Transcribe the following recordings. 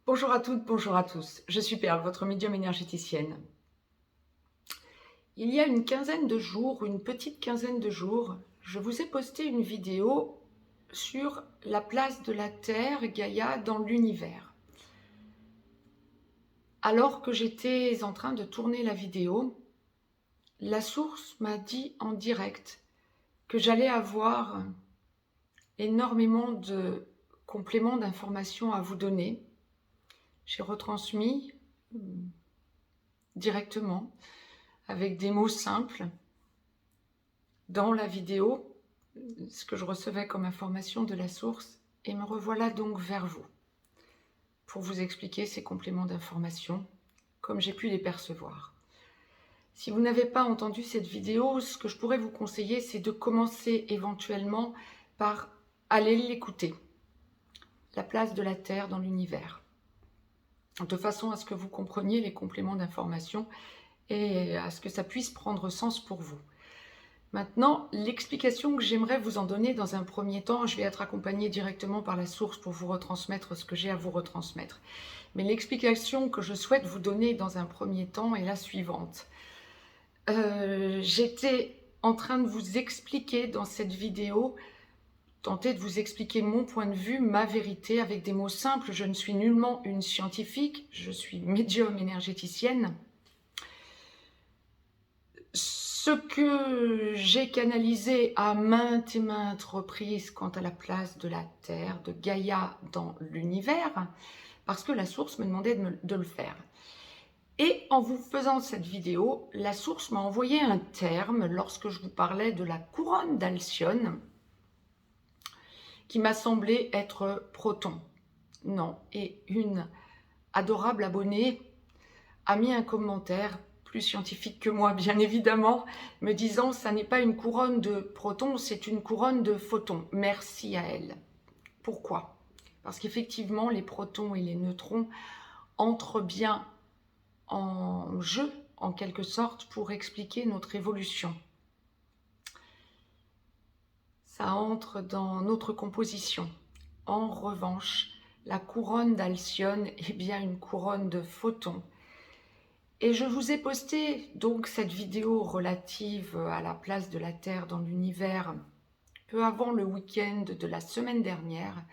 Bonjour à toutes, bonjour à tous. Je suis Perle, votre médium énergéticienne. Il y a une quinzaine de jours, une petite quinzaine de jours, je vous ai posté une vidéo sur la place de la Terre, Gaïa, dans l'univers. Alors que j'étais en train de tourner la vidéo, la source m'a dit en direct que j'allais avoir énormément de compléments d'informations à vous donner. J'ai retransmis directement, avec des mots simples, dans la vidéo, ce que je recevais comme information de la source, et me revoilà donc vers vous, pour vous expliquer ces compléments d'information, comme j'ai pu les percevoir. Si vous n'avez pas entendu cette vidéo, ce que je pourrais vous conseiller, c'est de commencer éventuellement par aller l'écouter. La place de la Terre dans l'univers. De façon à ce que vous compreniez les compléments d'information et à ce que ça puisse prendre sens pour vous. Maintenant, l'explication que j'aimerais vous en donner dans un premier temps, je vais être accompagnée directement par la source pour vous retransmettre ce que j'ai à vous retransmettre. Mais l'explication que je souhaite vous donner dans un premier temps est la suivante. J'étais en train de vous expliquer dans cette vidéo, tenter de vous expliquer mon point de vue, ma vérité, avec des mots simples. Je ne suis nullement une scientifique, je suis médium énergéticienne. Ce que j'ai canalisé à maintes et maintes reprises quant à la place de la Terre, de Gaïa dans l'univers, parce que la source me demandait de le faire. Et en vous faisant cette vidéo, la source m'a envoyé un terme lorsque je vous parlais de la couronne d'Alcyone, qui m'a semblé être proton. Non, et une adorable abonnée a mis un commentaire plus scientifique que moi, bien évidemment, me disant « ça n'est pas une couronne de protons, c'est une couronne de photons ». Merci à elle. Pourquoi? Parce qu'effectivement, les protons et les neutrons entrent bien en jeu, en quelque sorte, pour expliquer notre évolution. Ça entre dans notre composition. En revanche, la couronne d'Alcyone est bien une couronne de photons. Et je vous ai posté donc cette vidéo relative à la place de la Terre dans l'univers peu avant le week-end de la semaine dernière.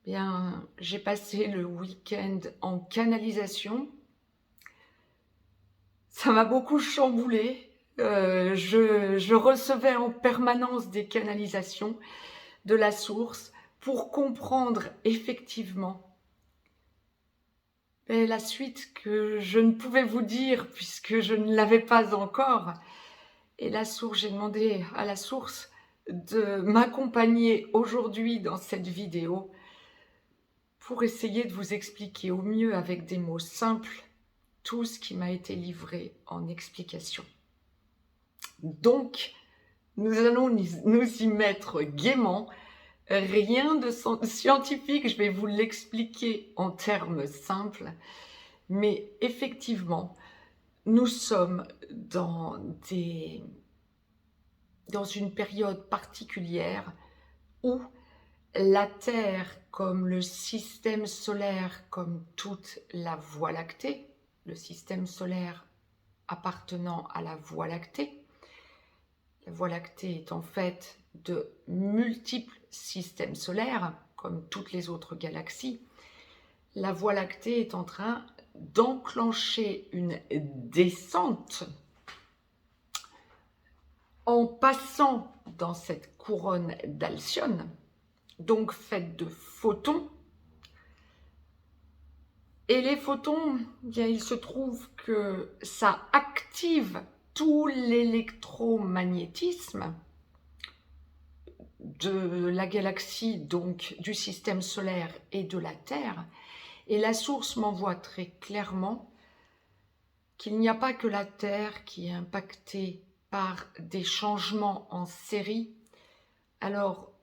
Bien, j'ai passé le week-end en canalisation. Ça m'a beaucoup chamboulé. Je recevais en permanence des canalisations de la source pour comprendre effectivement la suite que je ne pouvais vous dire puisque je ne l'avais pas encore. Et la source, j'ai demandé à la source de m'accompagner aujourd'hui dans cette vidéo pour essayer de vous expliquer au mieux avec des mots simples tout ce qui m'a été livré en explication. Donc, nous allons nous y mettre gaiement. Rien de scientifique, je vais vous l'expliquer en termes simples. Mais effectivement, nous sommes dans une période particulière où la Terre, comme le système solaire, comme toute la Voie lactée, le système solaire appartenant à la Voie lactée, la Voie lactée est en fait de multiples systèmes solaires, comme toutes les autres galaxies. La Voie lactée est en train d'enclencher une descente en passant dans cette couronne d'Alcyone, donc faite de photons. Et les photons, bien, il se trouve que ça active tout l'électromagnétisme de la galaxie, donc du système solaire et de la Terre. Et la source m'envoie très clairement qu'il n'y a pas que la Terre qui est impactée par des changements en série. Alors,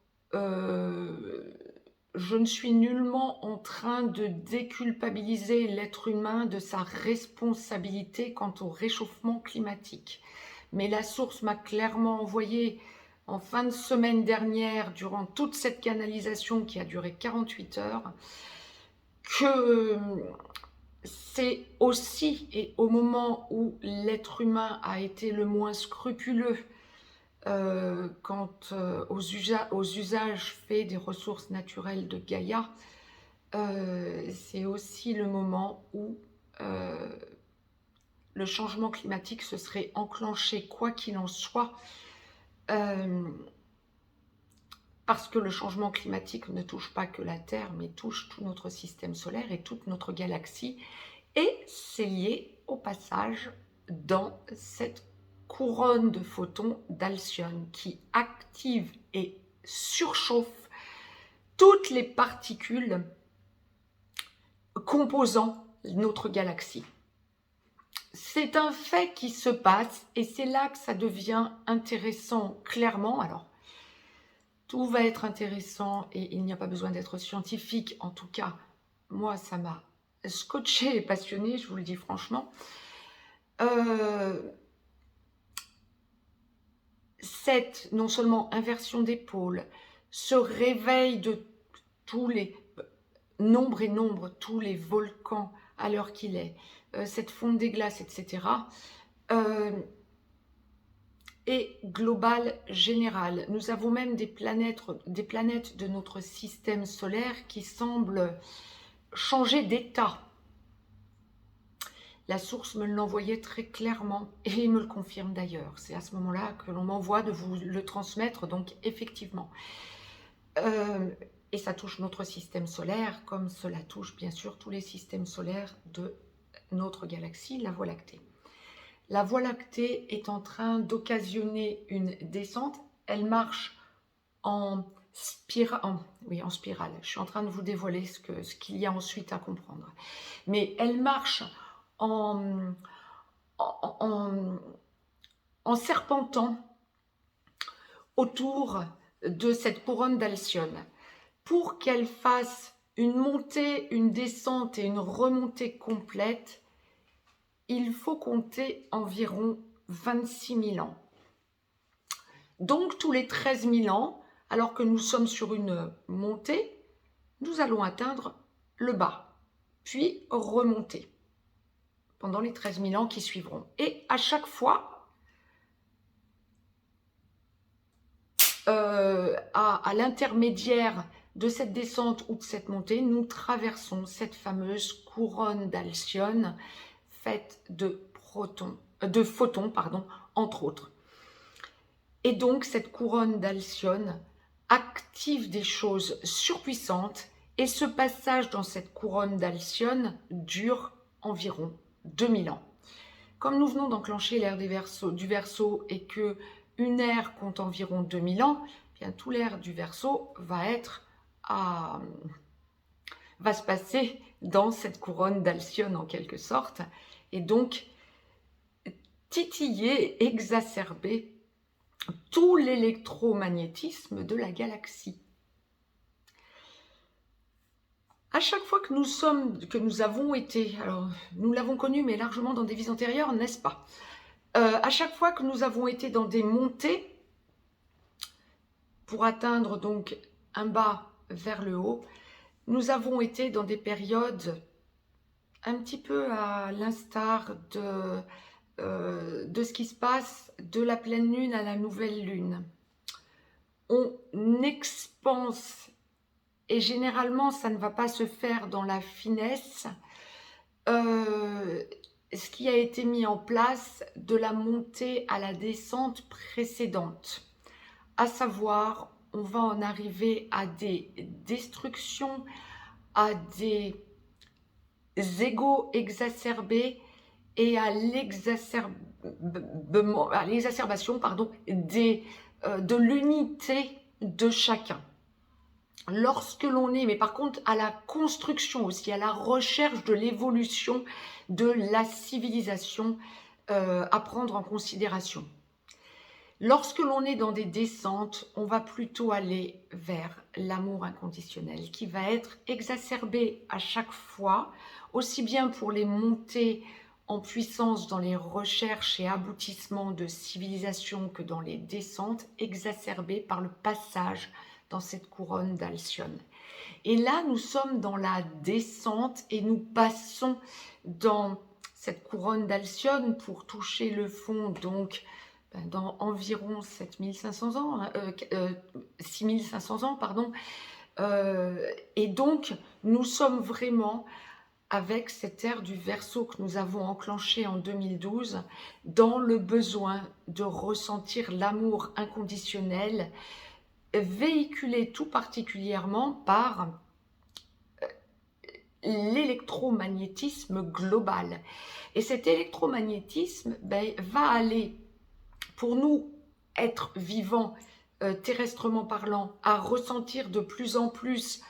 je ne suis nullement en train de déculpabiliser l'être humain de sa responsabilité quant au réchauffement climatique. Mais la source m'a clairement envoyé en fin de semaine dernière, durant toute cette canalisation qui a duré 48 heures, que c'est aussi, et au moment où l'être humain a été le moins scrupuleux quant aux usages faits des ressources naturelles de Gaïa, c'est aussi le moment où le changement climatique se serait enclenché, quoi qu'il en soit, parce que le changement climatique ne touche pas que la Terre, mais touche tout notre système solaire et toute notre galaxie, et c'est lié au passage dans cette couronne de photons d'Alcyone qui active et surchauffe toutes les particules composant notre galaxie. C'est un fait qui se passe et c'est là que ça devient intéressant clairement. Alors, tout va être intéressant et il n'y a pas besoin d'être scientifique. En tout cas, moi, ça m'a scotché et passionné, je vous le dis franchement. Cette, non seulement inversion des pôles, ce réveil de tous les tous les volcans à l'heure qu'il est, cette fonte des glaces, etc., et global, général. Nous avons même des planètes de notre système solaire qui semblent changer d'état. La source me l'envoyait très clairement et il me le confirme d'ailleurs. C'est à ce moment-là que l'on m'envoie de vous le transmettre, donc effectivement. Et ça touche notre système solaire, comme cela touche bien sûr tous les systèmes solaires de notre galaxie, la Voie lactée. La Voie lactée est en train d'occasionner une descente. Elle marche en spirale. Oui, en spirale. Je suis en train de vous dévoiler ce qu'il y a ensuite à comprendre. Mais elle marche en serpentant autour de cette couronne d'Alcyone. Pour qu'elle fasse une montée, une descente et une remontée complète, il faut compter environ 26 000 ans. Donc, tous les 13 000 ans, alors que nous sommes sur une montée, nous allons atteindre le bas, puis remonter pendant les 13 000 ans qui suivront. Et à chaque fois, à l'intermédiaire de cette descente ou de cette montée, nous traversons cette fameuse couronne d'Alcyone faite de photons, entre autres. Et donc, cette couronne d'Alcyone active des choses surpuissantes et ce passage dans cette couronne d'Alcyone dure environ 2000 ans. Comme nous venons d'enclencher l'ère du Verseau et que une ère compte environ 2000 ans, bien tout l'ère du Verseau va se passer dans cette couronne d'Alcyone en quelque sorte, et donc titiller, exacerber tout l'électromagnétisme de la galaxie. À chaque fois que nous avons été, alors nous l'avons connu mais largement dans des vies antérieures, n'est-ce pas? À chaque fois que nous avons été dans des montées pour atteindre donc un bas vers le haut, nous avons été dans des périodes un petit peu à l'instar de ce qui se passe de la pleine lune à la nouvelle lune. On expanse, et généralement ça ne va pas se faire dans la finesse, ce qui a été mis en place de la montée à la descente précédente. À savoir, on va en arriver à des destructions, à des égos exacerbés et à l'exacerbation de l'unité de chacun. Lorsque l'on est, mais par contre à la construction aussi, à la recherche de l'évolution de la civilisation à prendre en considération. Lorsque l'on est dans des descentes, on va plutôt aller vers l'amour inconditionnel qui va être exacerbé à chaque fois, aussi bien pour les montées en puissance dans les recherches et aboutissements de civilisation que dans les descentes, exacerbées par le passage dans cette couronne d'Alcyone. Et là, nous sommes dans la descente et nous passons dans cette couronne d'Alcyone pour toucher le fond, donc dans environ 7500 ans, 6500 ans, pardon. Et donc, nous sommes vraiment avec cette ère du Verseau que nous avons enclenchée en 2012, dans le besoin de ressentir l'amour inconditionnel, véhiculé tout particulièrement par l'électromagnétisme global. Et cet électromagnétisme va aller, pour nous, être vivants, terrestrement parlant, à ressentir de plus en plus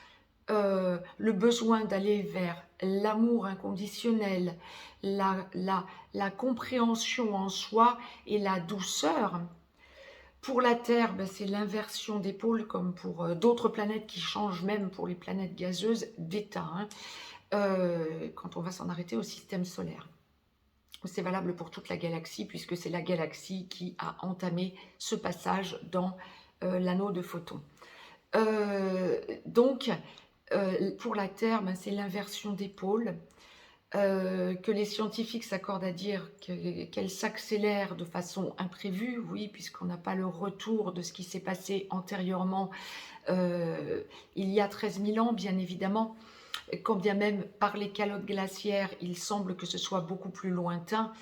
le besoin d'aller vers l'amour inconditionnel, la compréhension en soi et la douceur. Pour la Terre, c'est l'inversion des pôles, comme pour d'autres planètes qui changent, même pour les planètes gazeuses, d'état, hein, quand on va s'en arrêter au système solaire. C'est valable pour toute la galaxie, puisque c'est la galaxie qui a entamé ce passage dans l'anneau de Photon. Donc, pour la Terre, c'est l'inversion des pôles, que les scientifiques s'accordent à dire qu'elle s'accélère de façon imprévue, oui, puisqu'on n'a pas le retour de ce qui s'est passé antérieurement, il y a 13 000 ans, bien évidemment, quand bien même par les calottes glaciaires, il semble que ce soit beaucoup plus lointain,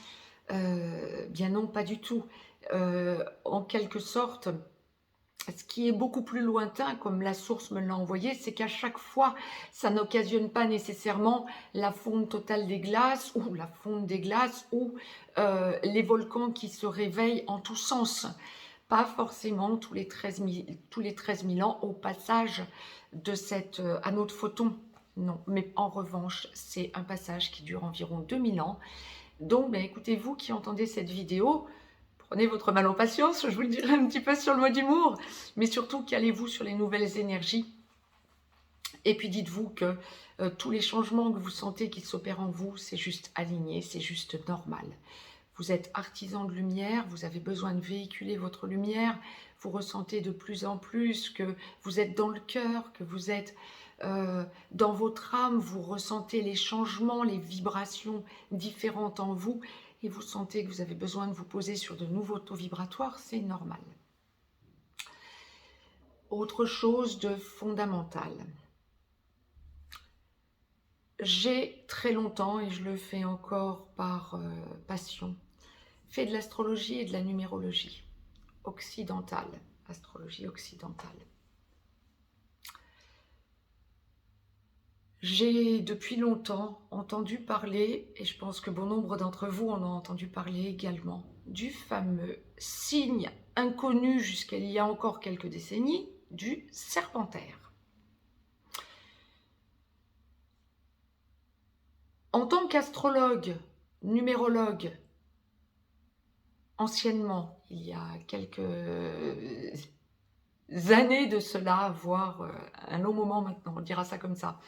bien non, pas du tout. En quelque sorte, ce qui est beaucoup plus lointain, comme la source me l'a envoyé, c'est qu'à chaque fois, ça n'occasionne pas nécessairement la fonte totale des glaces ou la fonte des glaces ou les volcans qui se réveillent en tous sens. Pas forcément tous les 13 000 ans au passage de cet anneau de Photon. Non, mais en revanche, c'est un passage qui dure environ 2000 ans. Donc, écoutez, vous qui entendez cette vidéo, prenez votre mal en patience, je vous le dirai un petit peu sur le mot d'humour, mais surtout calez-vous sur les nouvelles énergies. Et puis dites-vous que tous les changements que vous sentez qui s'opèrent en vous, c'est juste aligné, c'est juste normal. Vous êtes artisan de lumière, vous avez besoin de véhiculer votre lumière, vous ressentez de plus en plus que vous êtes dans le cœur, que vous êtes dans votre âme, vous ressentez les changements, les vibrations différentes en vous, et vous sentez que vous avez besoin de vous poser sur de nouveaux taux vibratoires, c'est normal. Autre chose de fondamental. J'ai très longtemps, et je le fais encore par passion, fait de l'astrologie et de la numérologie occidentale, astrologie occidentale. J'ai depuis longtemps entendu parler, et je pense que bon nombre d'entre vous en ont entendu parler également, du fameux signe inconnu jusqu'à il y a encore quelques décennies, du serpentaire. En tant qu'astrologue, numérologue, anciennement, il y a quelques années de cela, voire un long moment maintenant, on dira ça comme ça,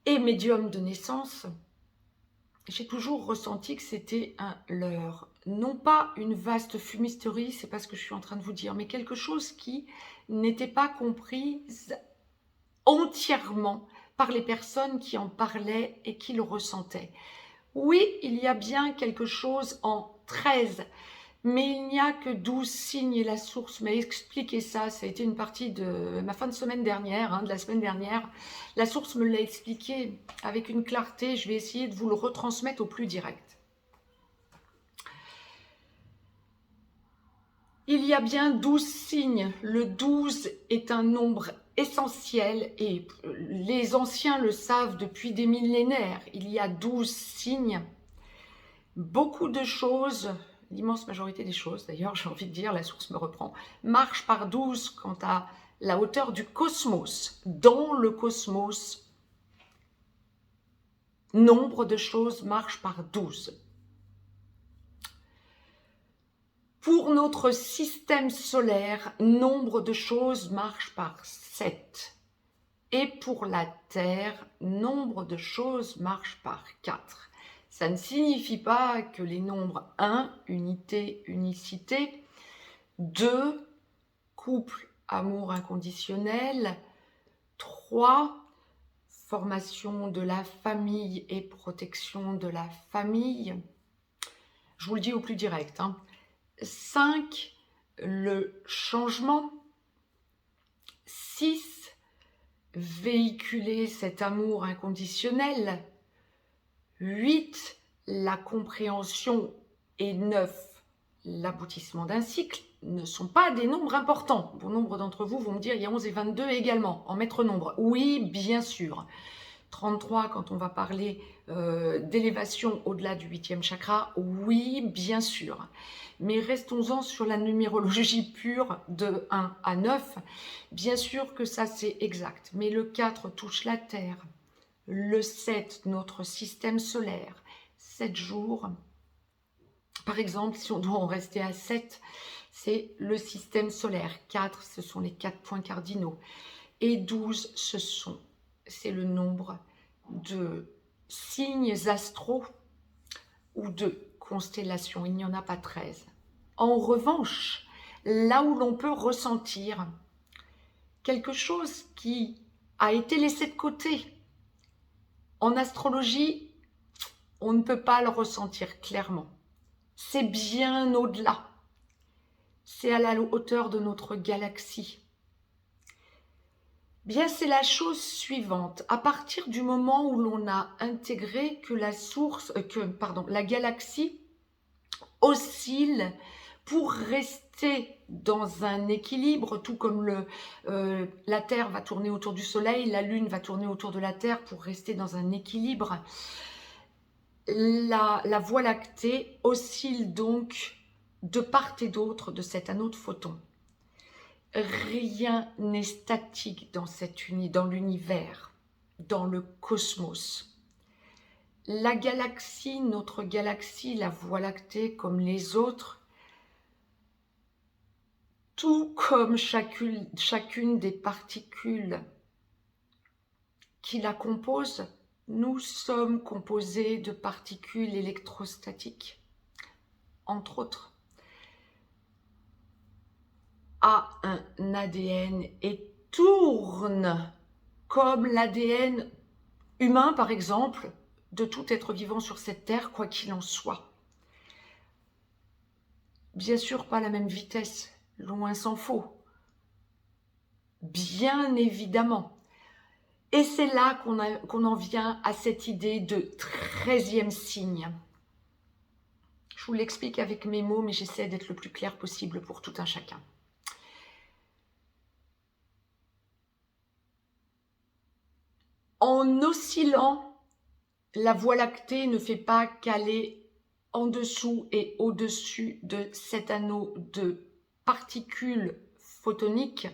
et médium de naissance, j'ai toujours ressenti que c'était un leurre. Non pas une vaste fumisterie, c'est pas ce que je suis en train de vous dire, mais quelque chose qui n'était pas comprise entièrement par les personnes qui en parlaient et qui le ressentaient. Oui, il y a bien quelque chose en 13, mais il n'y a que 12 signes et la source m'a expliqué ça. Ça a été une partie de ma fin de semaine dernière, de la semaine dernière. La source me l'a expliqué avec une clarté. Je vais essayer de vous le retransmettre au plus direct. Il y a bien 12 signes. Le 12 est un nombre essentiel et les anciens le savent depuis des millénaires. Il y a 12 signes. Beaucoup de choses, l'immense majorité des choses, d'ailleurs j'ai envie de dire, la source me reprend, marche par 12 quant à la hauteur du cosmos. Dans le cosmos, nombre de choses marchent par 12. Pour notre système solaire, nombre de choses marchent par 7. Et pour la Terre, nombre de choses marchent par 4. Ça ne signifie pas que les nombres 1, unité, unicité, 2, couple, amour inconditionnel, 3, formation de la famille et protection de la famille. Je vous le dis au plus direct. 5, le changement. 6, véhiculer cet amour inconditionnel. 8, la compréhension. Et 9, l'aboutissement d'un cycle, ne sont pas des nombres importants. Bon nombre d'entre vous vont me dire, il y a 11 et 22 également, en maître nombre. Oui, bien sûr. 33, quand on va parler d'élévation au-delà du 8e chakra, oui, bien sûr. Mais restons-en sur la numérologie pure de 1 à 9. Bien sûr que ça, c'est exact. Mais le 4 touche la Terre. Le 7, notre système solaire. 7 jours. Par exemple, si on doit en rester à 7, c'est le système solaire. 4, ce sont les 4 points cardinaux. Et 12, c'est le nombre de signes astraux ou de constellations. Il n'y en a pas 13. En revanche, là où l'on peut ressentir quelque chose qui a été laissé de côté, en astrologie, on ne peut pas le ressentir clairement. C'est bien au-delà. C'est à la hauteur de notre galaxie. Bien, c'est la chose suivante. À partir du moment où l'on a intégré que la galaxie oscille pour rester dans un équilibre, tout comme la Terre va tourner autour du Soleil, la Lune va tourner autour de la Terre pour rester dans un équilibre. La Voie lactée oscille donc de part et d'autre de cet anneau de photons. Rien n'est statique dans l'univers, dans le cosmos. La galaxie, notre galaxie, la Voie lactée, comme les autres, tout comme chacune des particules qui la composent, nous sommes composés de particules électrostatiques, entre autres, a un ADN et tourne comme l'ADN humain, par exemple, de tout être vivant sur cette terre, quoi qu'il en soit. Bien sûr, pas la même vitesse, loin s'en faut. Bien évidemment. Et c'est là qu'on en vient à cette idée de 13e signe. Je vous l'explique avec mes mots, mais j'essaie d'être le plus clair possible pour tout un chacun. En oscillant, la Voie lactée ne fait pas qu'aller en dessous et au-dessus de cet anneau de particules photoniques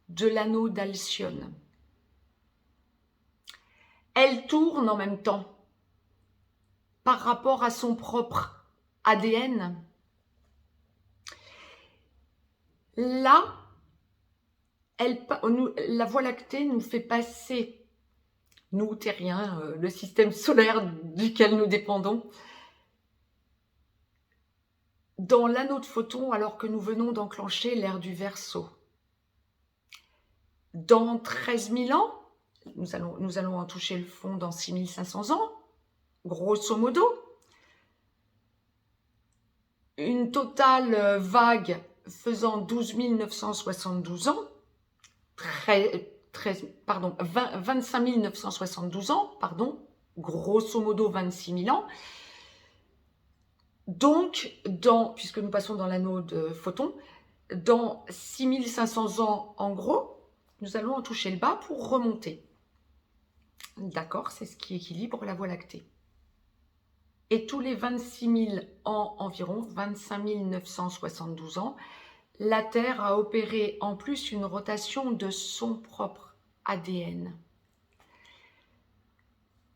de l'anneau d'Alcyone. Elle tourne en même temps par rapport à son propre ADN. Là, la Voie lactée nous fait passer, nous terriens, le système solaire duquel nous dépendons, dans l'anneau de photons alors que nous venons d'enclencher l'ère du Verseau. Dans 13 000 ans, nous allons en toucher le fond dans 6500 ans, grosso modo. Une totale vague faisant 12 972 ans, 25 972 ans, grosso modo 26 000 ans. Donc, puisque nous passons dans l'anneau de photons, dans 6500 ans en gros, nous allons en toucher le bas pour remonter. D'accord, c'est ce qui équilibre la Voie lactée. Et tous les 26 000 ans environ, 25 972 ans, la Terre a opéré en plus une rotation de son propre ADN.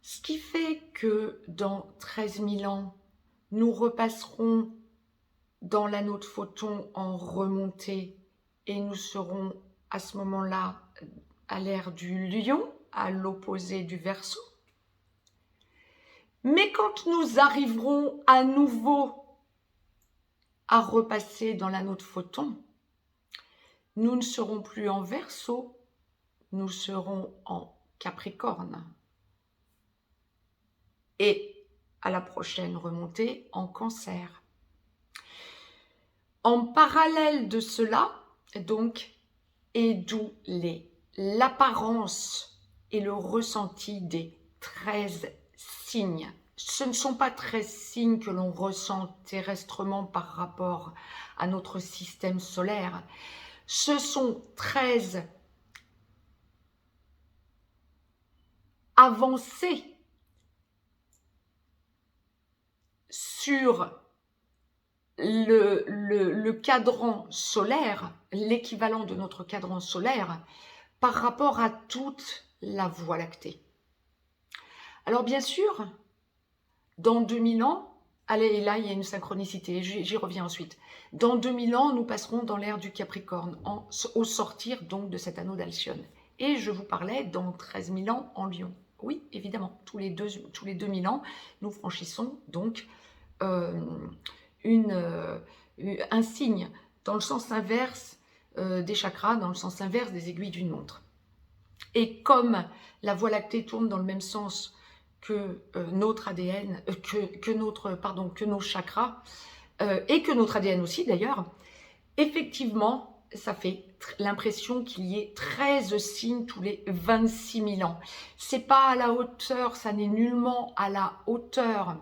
Ce qui fait que dans 13 000 ans, nous repasserons dans l'anneau de photons en remontée et nous serons à ce moment-là à l'ère du Lion, à l'opposé du Verseau. Mais quand nous arriverons à nouveau à repasser dans l'anneau de photons, nous ne serons plus en Verseau, nous serons en Capricorne. Et à la prochaine remontée, en Cancer. En parallèle de cela, donc, et d'où l'apparence et le ressenti des 13 signes. Ce ne sont pas 13 signes que l'on ressent terrestrement par rapport à notre système solaire. Ce sont 13 avancées sur le cadran solaire, l'équivalent de notre cadran solaire, par rapport à toute la Voie lactée. Alors bien sûr, dans 2000 ans, allez, là il y a une synchronicité, j'y reviens ensuite. Dans 2000 ans, nous passerons dans l'ère du Capricorne, au sortir donc de cet anneau d'Alcyone. Et je vous parlais dans 13 000 ans en Lion. Oui, évidemment, tous les 2000 ans, nous franchissons donc un signe dans le sens inverse des chakras, dans le sens inverse des aiguilles d'une montre. Et comme la Voie lactée tourne dans le même sens que notre ADN, que nos chakras, et que notre ADN aussi d'ailleurs, effectivement, ça fait l'impression qu'il y ait 13 signes tous les 26 000 ans. C'est pas à la hauteur, ça n'est nullement à la hauteur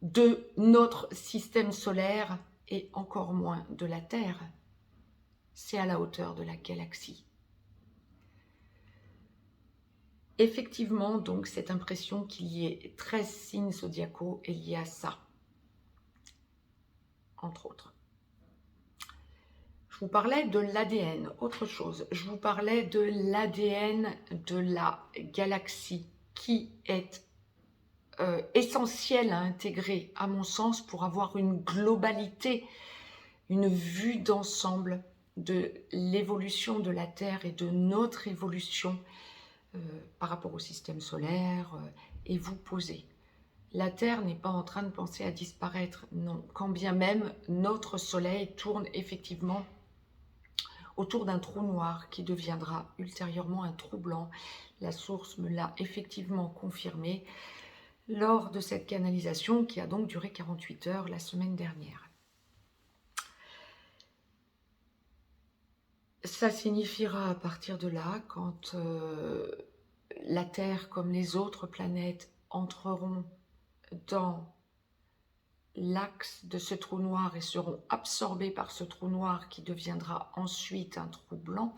de notre système solaire et encore moins de la Terre. C'est à la hauteur de la galaxie. Effectivement, donc, cette impression qu'il y ait 13 signes zodiacaux est liée à ça, entre autres. Je vous parlais de l'ADN, autre chose. Je vous parlais de l'ADN de la galaxie qui est essentiel à intégrer, à mon sens, pour avoir une globalité, une vue d'ensemble de l'évolution de la Terre et de notre évolution par rapport au système solaire et vous poser. La Terre n'est pas en train de penser à disparaître, non. Quand bien même notre Soleil tourne effectivement autour d'un trou noir qui deviendra ultérieurement un trou blanc. La source me l'a effectivement confirmé lors de cette canalisation qui a donc duré 48 heures la semaine dernière. Ça signifiera à partir de là, quand la Terre, comme les autres planètes, entreront dans l'axe de ce trou noir et seront absorbés par ce trou noir qui deviendra ensuite un trou blanc,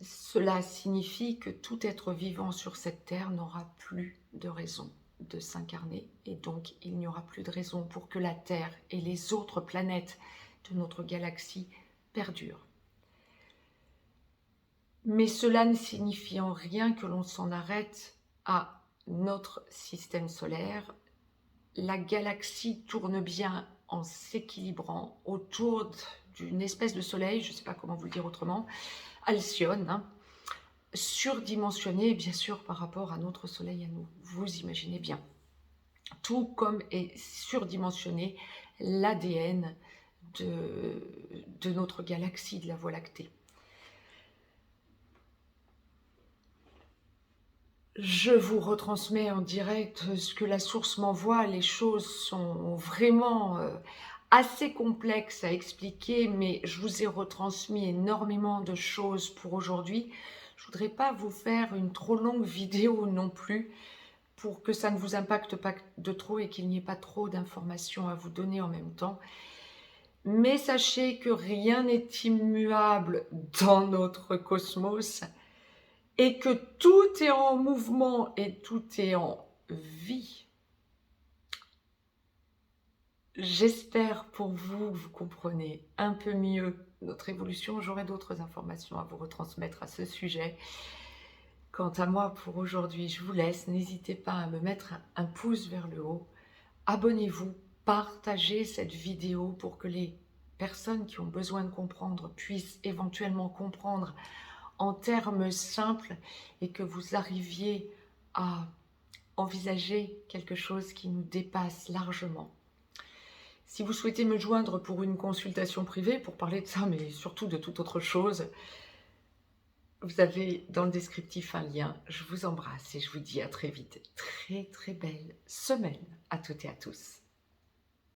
cela signifie que tout être vivant sur cette terre n'aura plus de raison de s'incarner et donc il n'y aura plus de raison pour que la Terre et les autres planètes de notre galaxie perdurent. Mais cela ne signifie en rien que l'on s'en arrête à notre système solaire. La galaxie tourne bien en s'équilibrant autour d'une espèce de soleil, je ne sais pas comment vous le dire autrement, Alcyone, hein, surdimensionné bien sûr par rapport à notre soleil à nous, vous imaginez bien. Tout comme est surdimensionné l'ADN de notre galaxie, de la Voie lactée. Je vous retransmets en direct ce que la source m'envoie. Les choses sont vraiment assez complexes à expliquer, mais je vous ai retransmis énormément de choses pour aujourd'hui. Je ne voudrais pas vous faire une trop longue vidéo non plus, pour que ça ne vous impacte pas de trop et qu'il n'y ait pas trop d'informations à vous donner en même temps. Mais sachez que rien n'est immuable dans notre cosmos, et que tout est en mouvement et tout est en vie. J'espère pour vous, vous comprenez un peu mieux notre évolution. J'aurai d'autres informations à vous retransmettre à ce sujet. Quant à moi, pour aujourd'hui, je vous laisse. N'hésitez pas à me mettre un pouce vers le haut. Abonnez-vous, partagez cette vidéo pour que les personnes qui ont besoin de comprendre puissent éventuellement comprendre en termes simples et que vous arriviez à envisager quelque chose qui nous dépasse largement. Si vous souhaitez me joindre pour une consultation privée, pour parler de ça, mais surtout de toute autre chose, Vous avez dans le descriptif un lien. Je vous embrasse et je vous dis à très vite. Très très belle semaine à toutes et à tous.